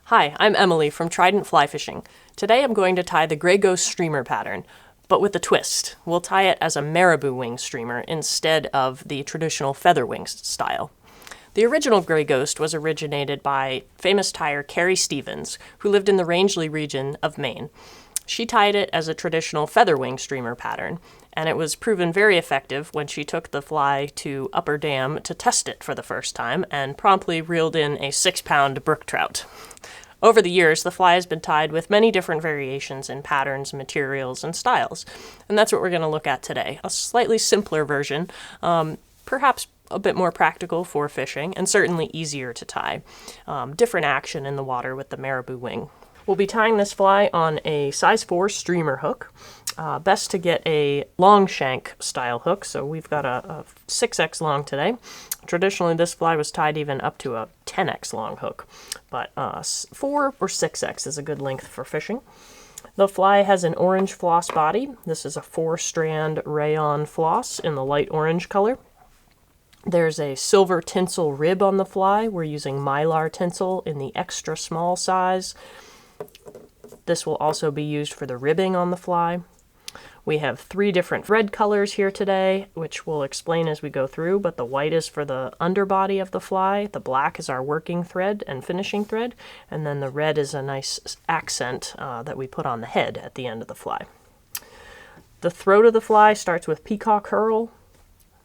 Hi, I'm Emily from Trident Fly Fishing. Today I'm going to tie the Gray Ghost streamer pattern, but with a twist. We'll tie it as a Marabou Wing streamer instead of the traditional feather wing style. The original Gray Ghost was originated by famous tyer Carrie Stevens, who lived in the Rangeley region of Maine. She tied it as a traditional feather wing streamer pattern, and it was proven very effective when she took the fly to Upper Dam to test it for the first time and promptly reeled in a 6-pound brook trout. Over the years, the fly has been tied with many different variations in patterns, materials, and styles, and that's what we're going to look at today. A slightly simpler version, perhaps a bit more practical for fishing, and certainly easier to tie. Different action in the water with the Marabou Wing. We'll be tying this fly on a size 4 streamer hook. Best to get a long shank style hook, so we've got a 6X long today. Traditionally, this fly was tied even up to a 10X long hook, but 4 or 6X is a good length for fishing. The fly has an orange floss body. This is a 4-strand rayon floss in the light orange color. There's a silver tinsel rib on the fly. We're using mylar tinsel in the extra small size. This will also be used for the ribbing on the fly. We have 3 different thread colors here today, which we'll explain as we go through, but the white is for the underbody of the fly, the black is our working thread and finishing thread, and then the red is a nice accent that we put on the head at the end of the fly. The throat of the fly starts with peacock herl,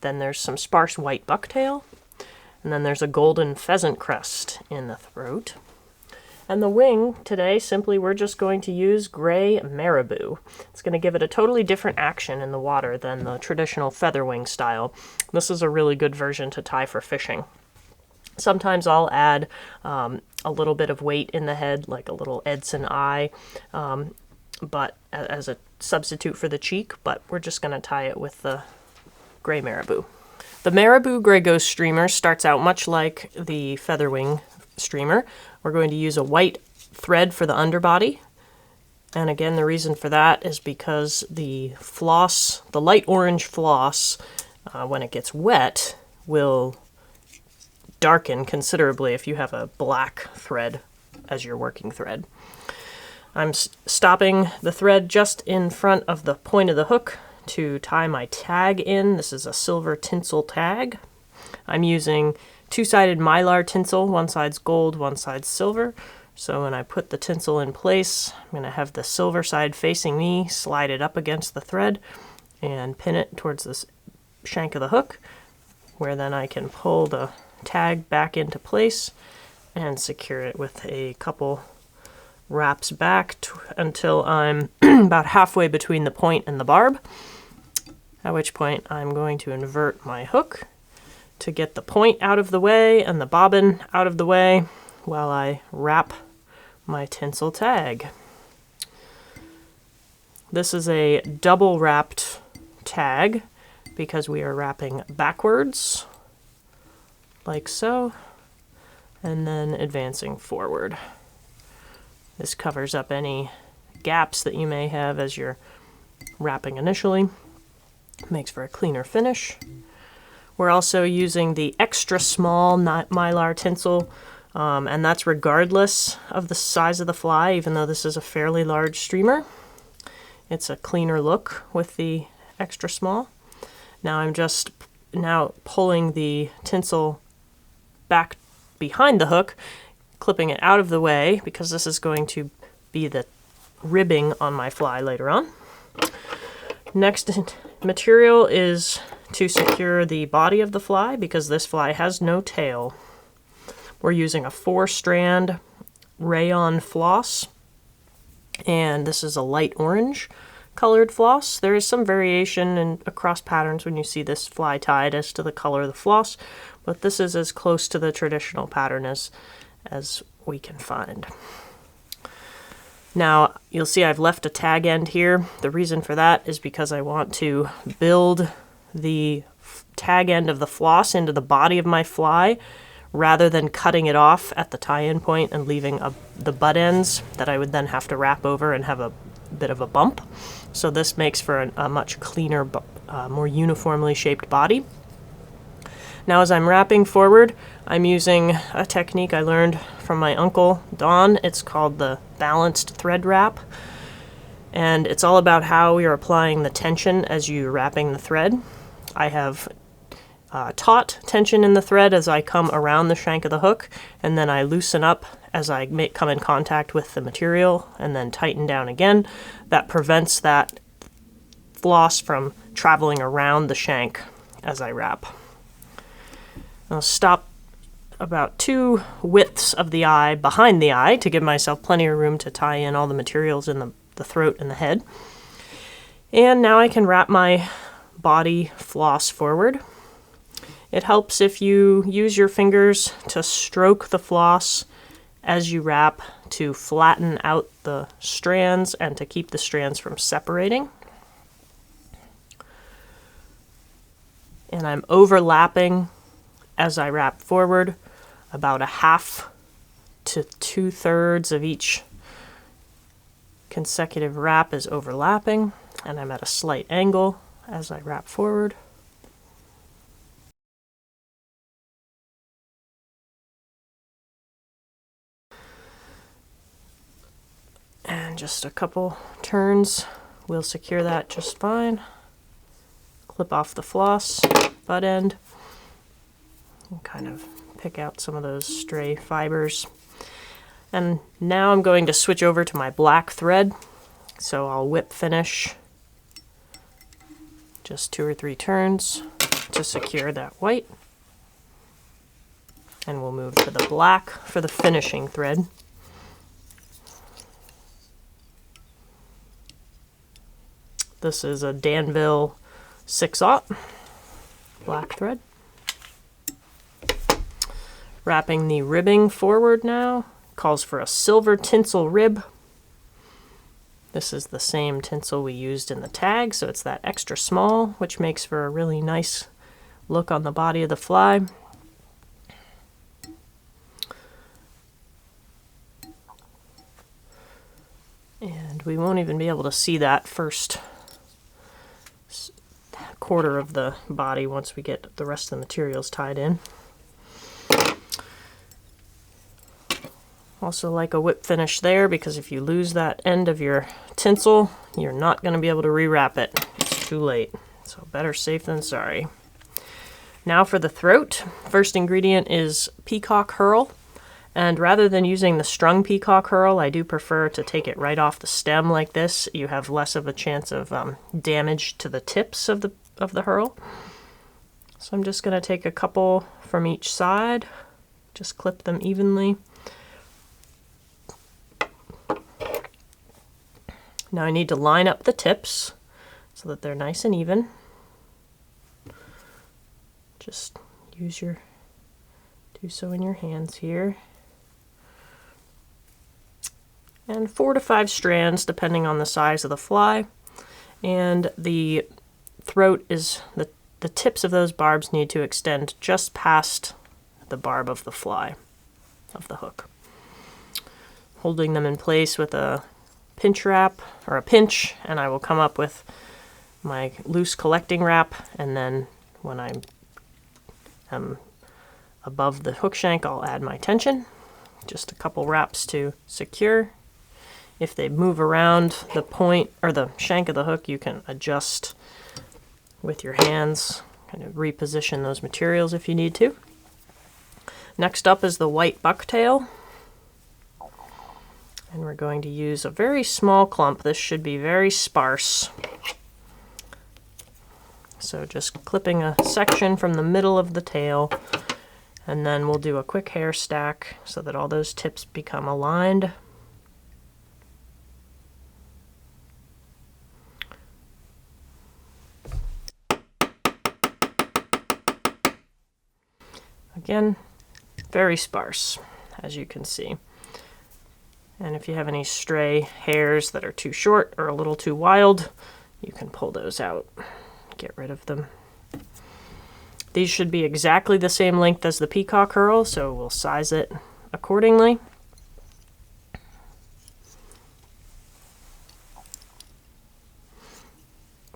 then there's some sparse white bucktail, and then there's a golden pheasant crest in the throat. And the wing, today, simply we're just going to use gray marabou. It's going to give it a totally different action in the water than the traditional feather wing style. This is a really good version to tie for fishing. Sometimes I'll add a little bit of weight in the head, like a little Edson eye, but as a substitute for the cheek, but we're just going to tie it with the gray marabou. The Marabou Gray Ghost streamer starts out much like the feather wing streamer. We're going to use a white thread for the underbody, and again the reason for that is because the floss, the light orange floss, when it gets wet will darken considerably if you have a black thread as your working thread. I'm stopping the thread just in front of the point of the hook to tie my tag in. This is a silver tinsel tag. I'm using 2-sided mylar tinsel, one side's gold, one side's silver. So when I put the tinsel in place, I'm going to have the silver side facing me, slide it up against the thread, and pin it towards the shank of the hook, where then I can pull the tag back into place and secure it with a couple wraps back until I'm about halfway between the point and the barb, at which point I'm going to invert my hook to get the point out of the way and the bobbin out of the way while I wrap my tinsel tag. This is a double wrapped tag because we are wrapping backwards, like so, and then advancing forward. This covers up any gaps that you may have as you're wrapping initially. Makes for a cleaner finish. We're also using the extra small mylar tinsel, and that's regardless of the size of the fly, even though this is a fairly large streamer. It's a cleaner look with the extra small. Now I'm just pulling the tinsel back behind the hook, clipping it out of the way, because this is going to be the ribbing on my fly later on. Next material is to secure the body of the fly, because this fly has no tail. We're using a 4-strand rayon floss, and this is a light orange colored floss. There is some variation across patterns when you see this fly tied as to the color of the floss, but this is as close to the traditional pattern as we can find. Now, you'll see I've left a tag end here. The reason for that is because I want to build the tag end of the floss into the body of my fly rather than cutting it off at the tie-in point and leaving the butt ends that I would then have to wrap over and have a bit of a bump. So this makes for a much cleaner, more uniformly shaped body. Now as I'm wrapping forward, I'm using a technique I learned from my uncle Don. It's called the balanced thread wrap. And it's all about how you're applying the tension as you're wrapping the thread. I have taut tension in the thread as I come around the shank of the hook, and then I loosen up as I come in contact with the material, and then tighten down again. That prevents that floss from traveling around the shank as I wrap. I'll stop about 2 widths of the eye behind the eye to give myself plenty of room to tie in all the materials in the throat and the head. And now I can wrap my body floss forward. It helps if you use your fingers to stroke the floss as you wrap to flatten out the strands and to keep the strands from separating. And I'm overlapping as I wrap forward. About 1/2 to 2/3 of each consecutive wrap is overlapping, and I'm at a slight angle as I wrap forward. And just a couple turns will secure that just fine. Clip off the floss butt end and kind of pick out some of those stray fibers. And now I'm going to switch over to my black thread. So I'll whip finish just 2 or 3 turns to secure that white. And we'll move to the black for the finishing thread. This is a Danville 6/0 black thread. Wrapping the ribbing forward now. Calls for a silver tinsel rib. This is the same tinsel we used in the tag, so it's that extra small, which makes for a really nice look on the body of the fly. And we won't even be able to see that first quarter of the body once we get the rest of the materials tied in. Also like a whip finish there, because if you lose that end of your tinsel, you're not going to be able to rewrap it. It's too late. So better safe than sorry. Now for the throat. First ingredient is peacock herl. And rather than using the strung peacock herl, I do prefer to take it right off the stem like this. You have less of a chance of damage to the tips of the herl. So I'm just going to take a couple from each side. Just clip them evenly. Now I need to line up the tips so that they're nice and even. Just do so in your hands here. And 4 to 5 strands depending on the size of the fly. And the throat is, the tips of those barbs need to extend just past the barb of the fly, of the hook. Holding them in place with a pinch wrap or a pinch, and I will come up with my loose collecting wrap, and then when I am above the hook shank, I'll add my tension. Just a couple wraps to secure. If they move around the point or the shank of the hook, you can adjust with your hands, kind of reposition those materials if you need to. Next up is the white bucktail. And we're going to use a very small clump. This should be very sparse. So just clipping a section from the middle of the tail, and then we'll do a quick hair stack so that all those tips become aligned. Again, very sparse, as you can see. And if you have any stray hairs that are too short or a little too wild, you can pull those out, get rid of them. These should be exactly the same length as the peacock herl, so we'll size it accordingly.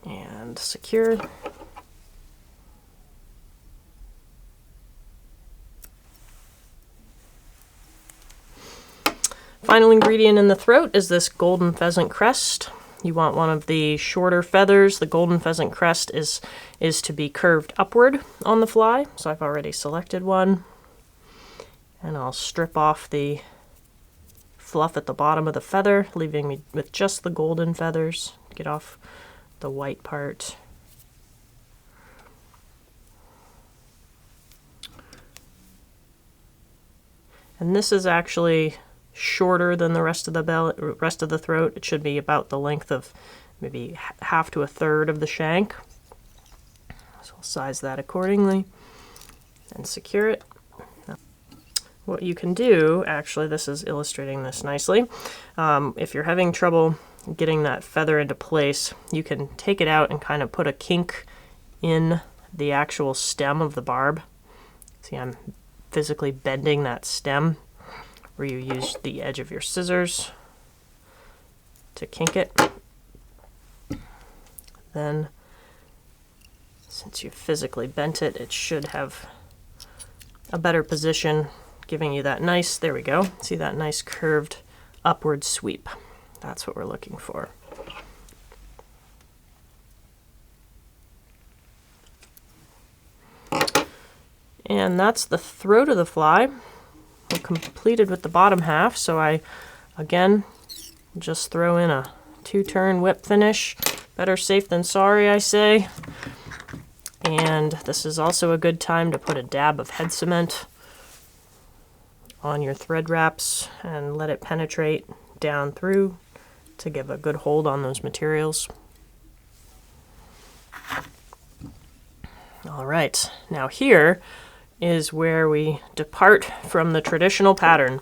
And secure. Final ingredient in the throat is this golden pheasant crest. You want one of the shorter feathers. The golden pheasant crest is to be curved upward on the fly, so I've already selected one. And I'll strip off the fluff at the bottom of the feather, leaving me with just the golden feathers. Get off the white part. And this is actually shorter than the rest of the throat. It should be about the length of maybe half to a third of the shank. So we'll size that accordingly and secure it. What you can do, actually, this is illustrating this nicely. If you're having trouble getting that feather into place, you can take it out and kind of put a kink in the actual stem of the barb. See, I'm physically bending that stem, where you use the edge of your scissors to kink it. Then, since you physically bent it, it should have a better position, giving you that nice, there we go, see that nice curved upward sweep. That's what we're looking for. And that's the throat of the fly. We're completed with the bottom half, so I, again, just throw in a 2-turn whip finish. Better safe than sorry, I say. And this is also a good time to put a dab of head cement on your thread wraps and let it penetrate down through to give a good hold on those materials. All right, now here is where we depart from the traditional pattern.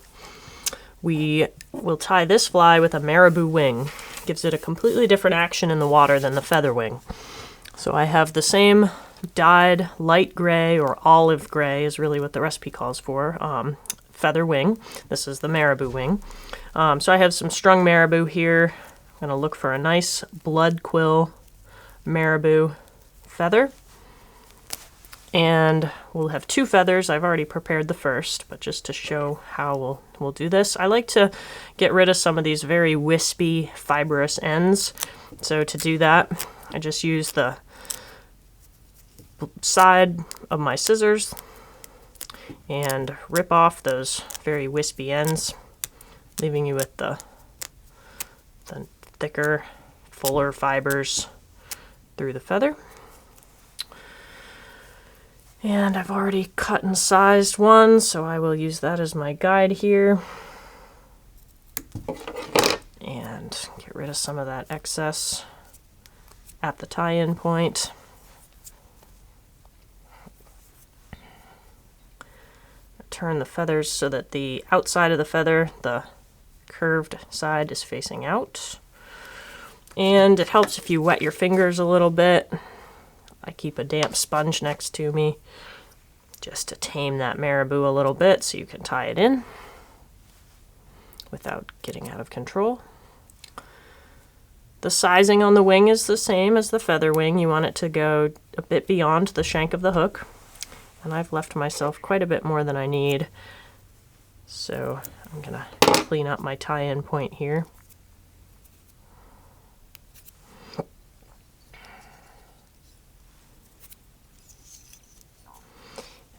We will tie this fly with a Marabou wing. Gives it a completely different action in the water than the feather wing. So I have the same dyed light gray, or olive gray is really what the recipe calls for, feather wing. This is the Marabou wing. So I have some strung marabou here. I'm going to look for a nice blood quill marabou feather. And we'll have 2 feathers. I've already prepared the first, but just to show how we'll do this, I like to get rid of some of these very wispy, fibrous ends. So to do that, I just use the side of my scissors and rip off those very wispy ends, leaving you with the thicker, fuller fibers through the feather. And I've already cut and sized one, so I will use that as my guide here. And get rid of some of that excess at the tie-in point. Turn the feathers so that the outside of the feather, the curved side, is facing out. And it helps if you wet your fingers a little bit. I keep a damp sponge next to me just to tame that marabou a little bit so you can tie it in without getting out of control. The sizing on the wing is the same as the feather wing. You want it to go a bit beyond the shank of the hook. And I've left myself quite a bit more than I need. So I'm going to clean up my tie-in point here.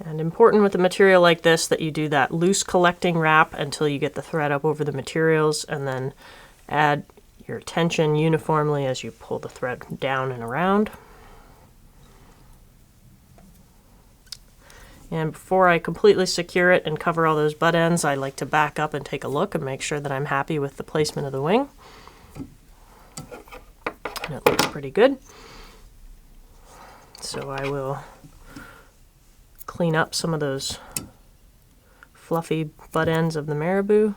And important with a material like this that you do that loose collecting wrap until you get the thread up over the materials, and then add your tension uniformly as you pull the thread down and around. And before I completely secure it and cover all those butt ends, I like to back up and take a look and make sure that I'm happy with the placement of the wing. And it looks pretty good. So I will clean up some of those fluffy butt ends of the marabou.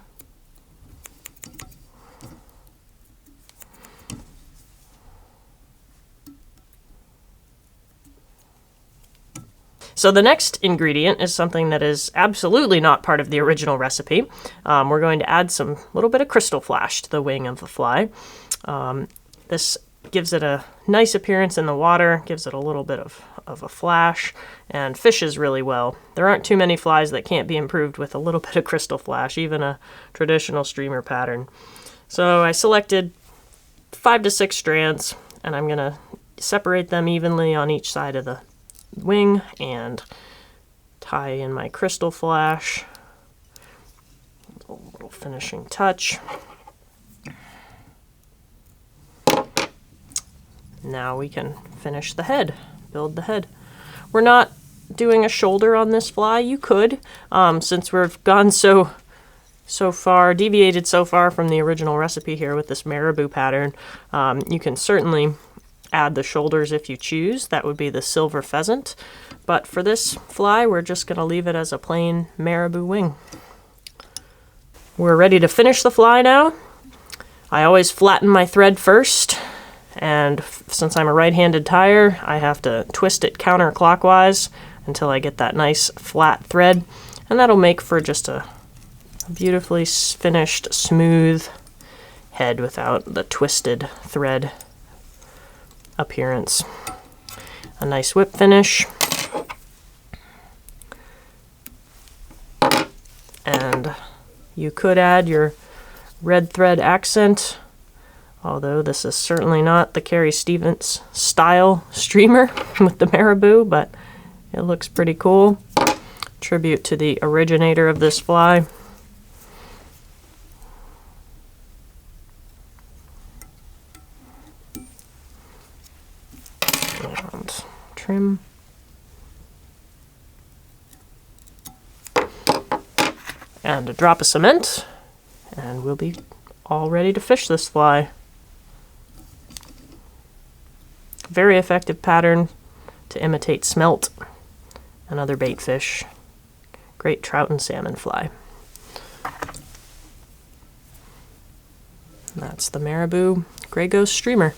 So the next ingredient is something that is absolutely not part of the original recipe. We're going to add some little bit of crystal flash to the wing of the fly. This gives it a nice appearance in the water, gives it a little bit of of a flash and fishes really well. There aren't too many flies that can't be improved with a little bit of crystal flash, even a traditional streamer pattern. So I selected 5 to 6 strands, and I'm going to separate them evenly on each side of the wing and tie in my crystal flash. A little finishing touch. Now we can finish the head, build the head. We're not doing a shoulder on this fly. You could, since we've gone so far, deviated so far from the original recipe here with this marabou pattern. You can certainly add the shoulders if you choose. That would be the silver pheasant. But for this fly, we're just going to leave it as a plain marabou wing. We're ready to finish the fly now. I always flatten my thread first. And since I'm a right-handed tyer, I have to twist it counterclockwise until I get that nice flat thread. And that'll make for just a beautifully finished, smooth head without the twisted thread appearance. A nice whip finish. And you could add your red thread accent, although this is certainly not the Carrie Stevens style streamer with the marabou, but it looks pretty cool. Tribute to the originator of this fly. And trim. And a drop of cement, and we'll be all ready to fish this fly. Very effective pattern to imitate smelt and other bait fish. Great trout and salmon fly. That's the Marabou Gray Ghost Streamer.